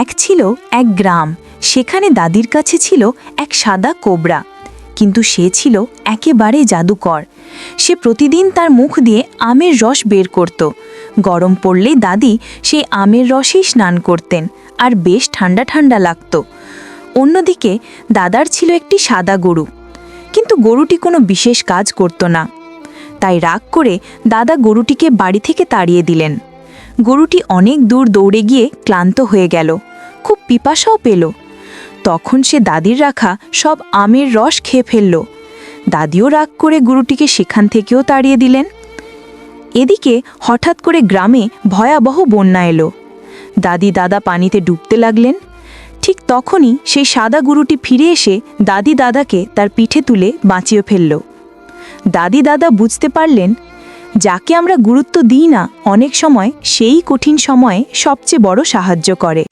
এক ছিল এক গ্রাম, সেখানে দাদির কাছে ছিল এক সাদা কোবরা। কিন্তু সে ছিল একেবারে জাদুকর। সে প্রতিদিন তার মুখ দিয়ে আমের রস বের করত। গরম পড়লেই দাদি সেই আমের রসেই স্নান করতেন, আর বেশ ঠান্ডা ঠান্ডা লাগত। অন্যদিকে দাদার ছিল একটি সাদা গরু, কিন্তু গরুটি কোনো বিশেষ কাজ করত না। তাই রাগ করে দাদা গরুটিকে বাড়ি থেকে তাড়িয়ে দিলেন। গরুটি অনেক দূর দৌড়ে গিয়ে ক্লান্ত হয়ে গেল, খুব পিপাসাও পেল। তখন সে দাদির রাখা সব আমের রস খেয়ে ফেলল। দাদিও রাগ করে গরুটিকে সেখান থেকেও তাড়িয়ে দিলেন। এদিকে হঠাৎ করে গ্রামে ভয়াবহ বন্যা এলো। দাদি দাদা পানিতে ডুবতে লাগলেন। ঠিক তখনই সেই সাদা গরুটি ফিরে এসে দাদি দাদাকে তার পিঠে তুলে বাঁচিয়ে ফেলল। দাদি দাদা বুঝতে পারলেন, যাকে আমরা গুরুত্ব দিই না, অনেক সময় সেই কঠিন সময়ে সবচেয়ে বড় সাহায্য করে।